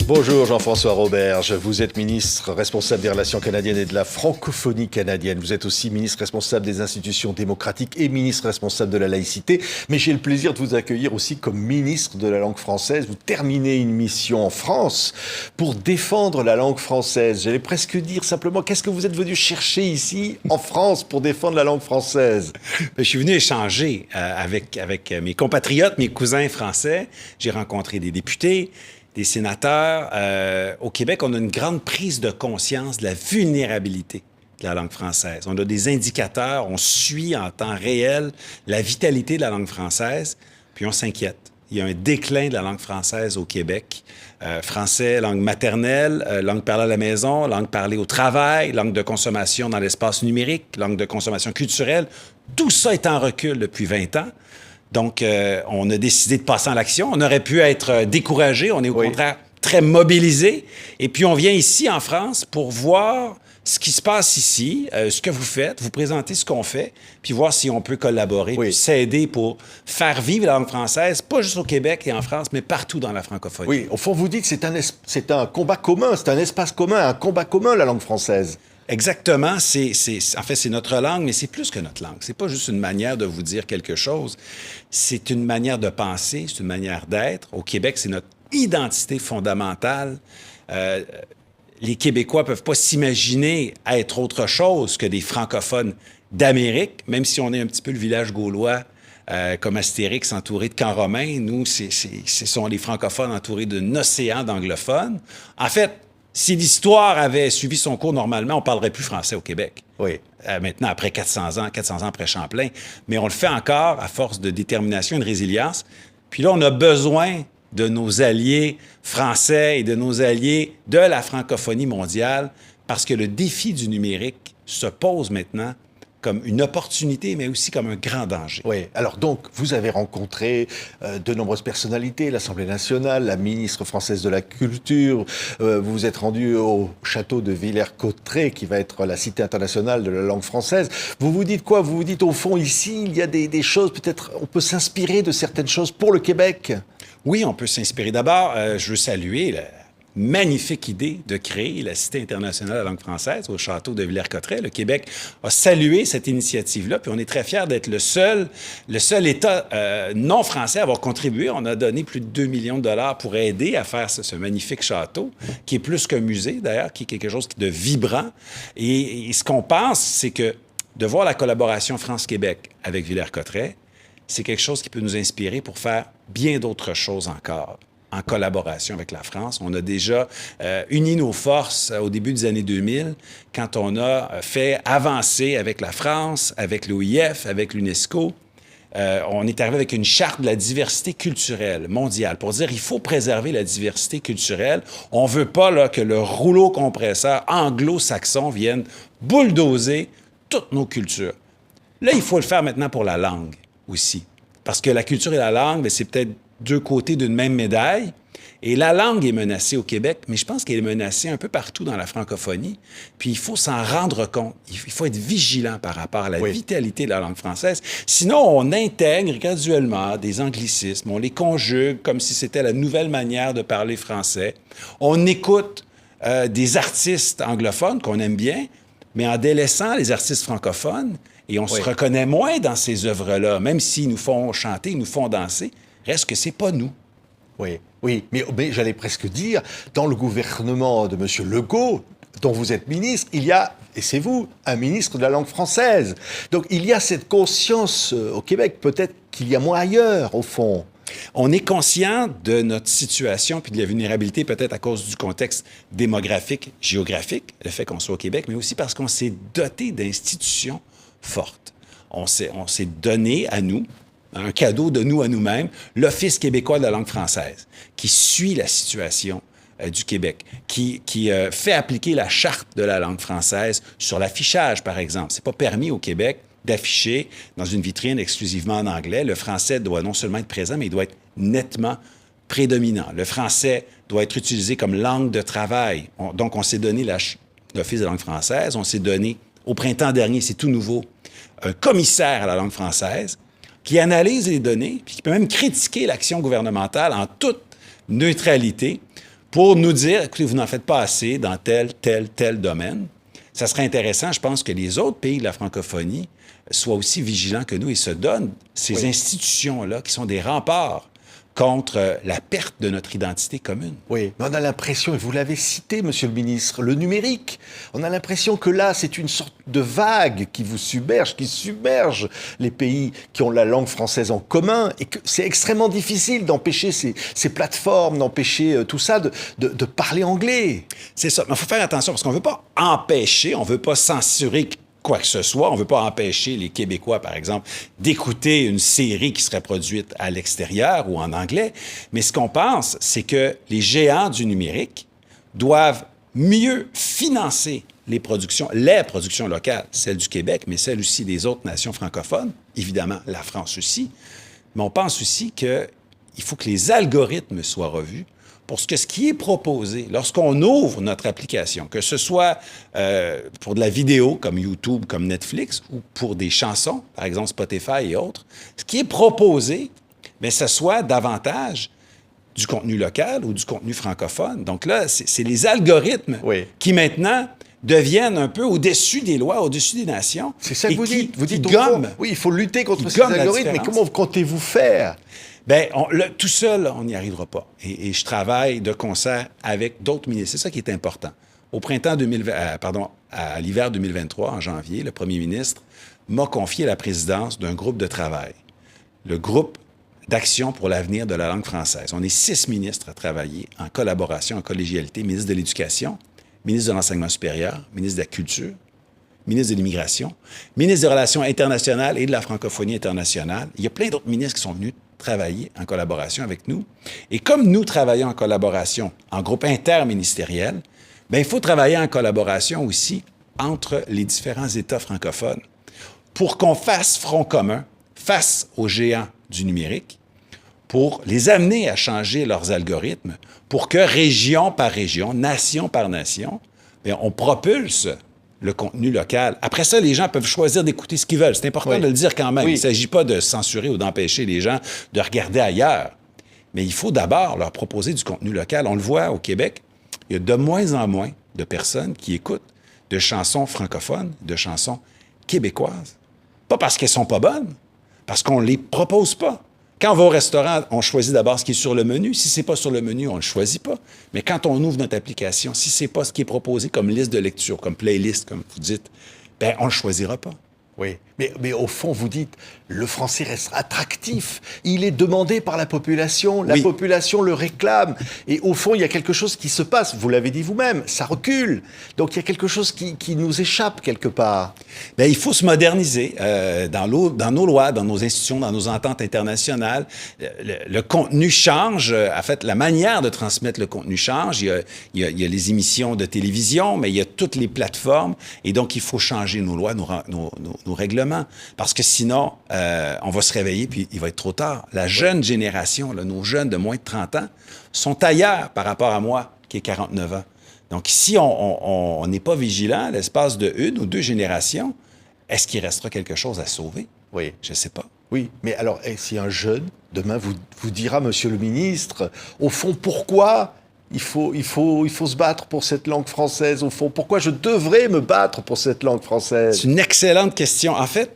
Bonjour Jean-François Roberge, vous êtes ministre responsable des relations canadiennes et de la francophonie canadienne. Vous êtes aussi ministre responsable des institutions démocratiques et ministre responsable de la laïcité. Mais j'ai le plaisir de vous accueillir aussi comme ministre de la langue française. Vous terminez une mission en France pour défendre la langue française. J'allais presque dire simplement, qu'est-ce que vous êtes venu chercher ici en France pour défendre la langue française? Je suis venu échanger avec mes compatriotes, mes cousins français. J'ai rencontré des députés, des sénateurs. Au Québec, on a une grande prise de conscience de la vulnérabilité de la langue française. On a des indicateurs, on suit en temps réel la vitalité de la langue française, puis on s'inquiète. Il y a un déclin de la langue française au Québec. Français, langue maternelle, langue parlée à la maison, langue parlée au travail, langue de consommation dans l'espace numérique, langue de consommation culturelle. Tout ça est en recul depuis 20 ans. Donc, on a décidé de passer en l'action. On aurait pu être découragé. On est au contraire très mobilisé. Et puis, on vient ici, en France, pour voir ce qui se passe ici, ce que vous faites, vous présenter ce qu'on fait, puis voir si on peut collaborer, puis s'aider pour faire vivre la langue française, pas juste au Québec et en France, mais partout dans la francophonie. Oui, au fond, vous dites que c'est un combat commun, c'est un espace commun, un combat commun, la langue française. Exactement. En fait, c'est notre langue, mais c'est plus que notre langue. C'est pas juste une manière de vous dire quelque chose. C'est une manière de penser, c'est une manière d'être. Au Québec, c'est notre identité fondamentale. Les Québécois peuvent pas s'imaginer être autre chose que des francophones d'Amérique, même si on est un petit peu le village gaulois, comme Astérix entouré de camps romains. Nous, ce sont les francophones entourés d'un océan d'anglophones. En fait, si l'histoire avait suivi son cours normalement, on ne parlerait plus français au Québec. Oui. Maintenant, après 400 ans après Champlain. Mais on le fait encore à force de détermination et de résilience. Puis là, on a besoin de nos alliés français et de nos alliés de la francophonie mondiale parce que le défi du numérique se pose maintenant comme une opportunité, mais aussi comme un grand danger. Oui. Alors donc, vous avez rencontré de nombreuses personnalités, l'Assemblée nationale, la ministre française de la Culture, vous vous êtes rendu au château de Villers-Cotterêts, qui va être la cité internationale de la langue française. Vous vous dites quoi? Vous vous dites, au fond, ici, il y a des choses, peut-être, on peut s'inspirer de certaines choses pour le Québec? Oui, on peut s'inspirer. D'abord, je veux saluer la magnifique idée de créer la Cité internationale de la langue française au château de Villers-Cotterêts. Le Québec a salué cette initiative-là, puis on est très fiers d'être le seul État non français à avoir contribué. On a donné plus de 2 millions de dollars pour aider à faire ce magnifique château, qui est plus qu'un musée, d'ailleurs, qui est quelque chose de vibrant. Et ce qu'on pense, c'est que de voir la collaboration France-Québec avec Villers-Cotterêts, c'est quelque chose qui peut nous inspirer pour faire bien d'autres choses encore en collaboration avec la France. On a déjà uni nos forces au début des années 2000 quand on a fait avancer avec la France, avec l'OIF, avec l'UNESCO. On est arrivé avec une charte de la diversité culturelle mondiale pour dire qu'il faut préserver la diversité culturelle. On ne veut pas là, que le rouleau compresseur anglo-saxon vienne bulldozer toutes nos cultures. Là, il faut le faire maintenant pour la langue aussi. Parce que la culture et la langue, c'est peut-être deux côtés d'une même médaille. Et la langue est menacée au Québec, mais je pense qu'elle est menacée un peu partout dans la francophonie. Puis il faut s'en rendre compte. Il faut être vigilant par rapport à la vitalité de la langue française. Sinon, on intègre graduellement des anglicismes. On les conjugue comme si c'était la nouvelle manière de parler français. On écoute des artistes anglophones qu'on aime bien, mais en délaissant les artistes francophones. Et on se reconnaît moins dans ces œuvres-là, même s'ils nous font chanter, ils nous font danser. Reste que c'est pas nous. Oui, mais j'allais presque dire, dans le gouvernement de M. Legault, dont vous êtes ministre, il y a, et c'est vous, un ministre de la langue française. Donc il y a cette conscience au Québec, peut-être qu'il y a moins ailleurs, au fond. On est conscient de notre situation puis de la vulnérabilité, peut-être à cause du contexte démographique, géographique, le fait qu'on soit au Québec, mais aussi parce qu'on s'est doté d'institutions fortes. On s'est donné à nous, un cadeau de nous à nous-mêmes, l'Office québécois de la langue française, qui suit la situation du Québec, qui fait appliquer la charte de la langue française sur l'affichage, par exemple. C'est pas permis au Québec d'afficher dans une vitrine exclusivement en anglais. Le français doit non seulement être présent, mais il doit être nettement prédominant. Le français doit être utilisé comme langue de travail. Donc, on s'est donné l'Office de la langue française, on s'est donné, au printemps dernier, c'est tout nouveau, un commissaire à la langue française qui analyse les données, puis qui peut même critiquer l'action gouvernementale en toute neutralité pour nous dire, écoutez, vous n'en faites pas assez dans tel domaine. Ça serait intéressant, je pense, que les autres pays de la francophonie soient aussi vigilants que nous et se donnent ces institutions-là qui sont des remparts contre la perte de notre identité commune. Oui, mais on a l'impression, et vous l'avez cité, Monsieur le ministre, le numérique. On a l'impression que là, c'est une sorte de vague qui vous submerge, qui submerge les pays qui ont la langue française en commun, et que c'est extrêmement difficile d'empêcher ces plateformes, d'empêcher tout ça, de parler anglais. C'est ça, mais il faut faire attention, parce qu'on ne veut pas empêcher, on ne veut pas censurer quoi que ce soit. On ne veut pas empêcher les Québécois, par exemple, d'écouter une série qui serait produite à l'extérieur ou en anglais. Mais ce qu'on pense, c'est que les géants du numérique doivent mieux financer les productions locales, celles du Québec, mais celles aussi des autres nations francophones, évidemment la France aussi. Mais on pense aussi qu'il faut que les algorithmes soient revus pour ce qui est proposé lorsqu'on ouvre notre application, que ce soit pour de la vidéo comme YouTube, comme Netflix, ou pour des chansons, par exemple Spotify et autres, ce qui est proposé, bien, ce soit davantage du contenu local ou du contenu francophone. Donc là, c'est les algorithmes qui maintenant deviennent un peu au-dessus des lois, au-dessus des nations. C'est ça que vous dites. Vous dites, gomment. Oui, il faut lutter contre ces algorithmes, mais comment comptez-vous faire? Bien, tout seul, on n'y arrivera pas. Et je travaille de concert avec d'autres ministres. C'est ça qui est important. Au printemps 2020, à l'hiver 2023, en janvier, le premier ministre m'a confié la présidence d'un groupe de travail, le groupe d'action pour l'avenir de la langue française. On est 6 ministres à travailler en collaboration, en collégialité, ministre de l'Éducation, ministre de l'Enseignement supérieur, ministre de la Culture, ministre de l'Immigration, ministre des Relations internationales et de la francophonie internationale. Il y a plein d'autres ministres qui sont venus travailler en collaboration avec nous. Et comme nous travaillons en collaboration, en groupe interministériel, bien, il faut travailler en collaboration aussi entre les différents États francophones pour qu'on fasse front commun face aux géants du numérique, pour les amener à changer leurs algorithmes, pour que région par région, nation par nation, bien, on propulse le contenu local. Après ça, les gens peuvent choisir d'écouter ce qu'ils veulent. C'est important de le dire quand même. Il ne s'agit pas de censurer ou d'empêcher les gens de regarder ailleurs. Mais il faut d'abord leur proposer du contenu local. On le voit au Québec, il y a de moins en moins de personnes qui écoutent de chansons francophones, de chansons québécoises. Pas parce qu'elles sont pas bonnes, parce qu'on ne les propose pas. Quand on va au restaurant, on choisit d'abord ce qui est sur le menu. Si ce n'est pas sur le menu, on ne le choisit pas. Mais quand on ouvre notre application, si ce n'est pas ce qui est proposé comme liste de lecture, comme playlist, comme vous dites, bien, on ne le choisira pas. Oui, mais au fond, vous dites, le français reste attractif. Il est demandé par la population. La population le réclame. Et au fond, il y a quelque chose qui se passe. Vous l'avez dit vous-même, ça recule. Donc, il y a quelque chose qui nous échappe quelque part. Bien, il faut se moderniser dans nos lois, dans nos institutions, dans nos ententes internationales. Le contenu change. En fait, la manière de transmettre le contenu change. Il y a les émissions de télévision, mais il y a toutes les plateformes. Et donc, il faut changer nos lois, nos règlements. Parce que sinon, on va se réveiller puis il va être trop tard. La jeune génération, là, nos jeunes de moins de 30 ans, sont ailleurs par rapport à moi, qui ai 49 ans. Donc, si on n'est pas vigilant, à l'espace de 1 ou 2 générations, est-ce qu'il restera quelque chose à sauver? Oui. Je ne sais pas. Oui, mais alors, si un jeune, demain, vous dira, Monsieur le ministre, au fond, pourquoi il faut se battre pour cette langue française, au fond? Pourquoi je devrais me battre pour cette langue française? C'est une excellente question. En fait,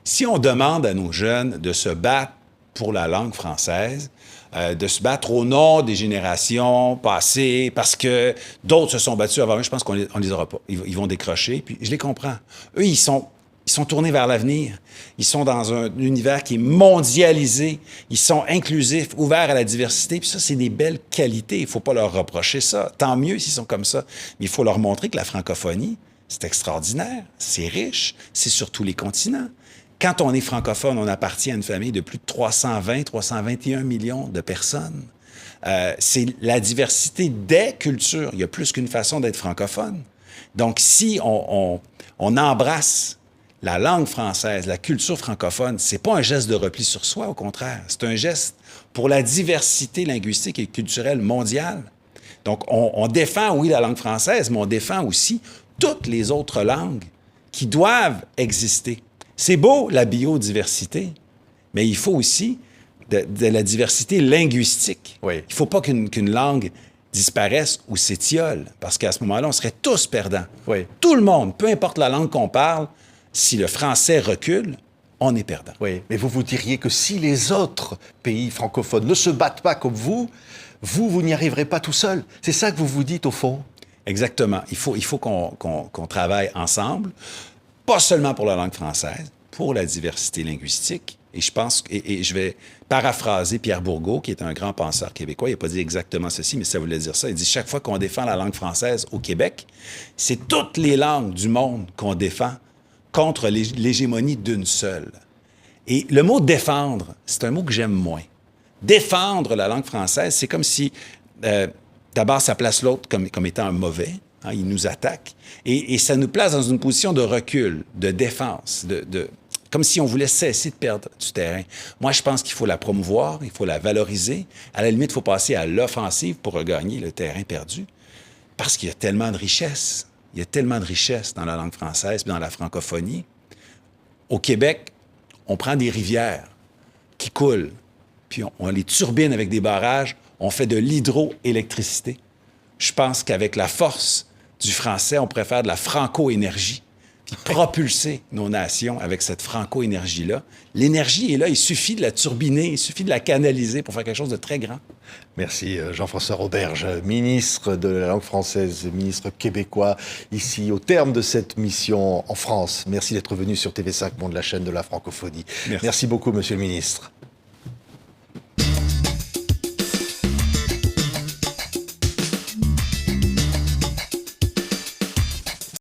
si on demande à nos jeunes de se battre pour la langue française, de se battre au nom des générations passées, parce que d'autres se sont battus avant eux, je pense qu'on les aura pas. Ils vont décrocher, puis je les comprends. Eux, ils sont tournés vers l'avenir. Ils sont dans un univers qui est mondialisé. Ils sont inclusifs, ouverts à la diversité. Puis ça, c'est des belles qualités. Il ne faut pas leur reprocher ça. Tant mieux s'ils sont comme ça. Mais il faut leur montrer que la francophonie, c'est extraordinaire, c'est riche, c'est sur tous les continents. Quand on est francophone, on appartient à une famille de plus de 321 millions de personnes. C'est la diversité des cultures. Il y a plus qu'une façon d'être francophone. Donc, si on embrasse la langue française, la culture francophone, c'est pas un geste de repli sur soi, au contraire. C'est un geste pour la diversité linguistique et culturelle mondiale. Donc, on défend, oui, la langue française, mais on défend aussi toutes les autres langues qui doivent exister. C'est beau, la biodiversité, mais il faut aussi de la diversité linguistique. Oui. Il ne faut pas qu'une langue disparaissent ou s'étiolent, parce qu'à ce moment-là, on serait tous perdants. Oui. Tout le monde, peu importe la langue qu'on parle, si le français recule, on est perdant. Oui, mais vous diriez que si les autres pays francophones ne se battent pas comme vous, vous n'y arriverez pas tout seul. C'est ça que vous vous dites au fond? Exactement. Il faut qu'on travaille ensemble, pas seulement pour la langue française, pour la diversité linguistique. Et je pense, et je vais paraphraser Pierre Bourgault, qui est un grand penseur québécois. Il n'a pas dit exactement ceci, mais ça voulait dire ça. Il dit, chaque fois qu'on défend la langue française au Québec, c'est toutes les langues du monde qu'on défend contre l'hégémonie d'une seule. Et le mot « défendre », c'est un mot que j'aime moins. Défendre la langue française, c'est comme si, d'abord, ça place l'autre comme étant un mauvais. Hein, il nous attaque. Et ça nous place dans une position de recul, de défense, comme si on voulait cesser de perdre du terrain. Moi, je pense qu'il faut la promouvoir, il faut la valoriser. À la limite, il faut passer à l'offensive pour regagner le terrain perdu. Parce qu'il y a tellement de richesses. Il y a tellement de richesses dans la langue française, dans la francophonie. Au Québec, on prend des rivières qui coulent, puis on les turbine avec des barrages, on fait de l'hydroélectricité. Je pense qu'avec la force du français, on pourrait faire de la franco-énergie, puis propulser nos nations avec cette franco-énergie-là. L'énergie est là, il suffit de la turbiner, il suffit de la canaliser pour faire quelque chose de très grand. Merci Jean-François Roberge, ministre de la langue française, ministre québécois, ici au terme de cette mission en France. Merci d'être venu sur TV5 Monde, la chaîne de la francophonie. Merci beaucoup, monsieur le ministre.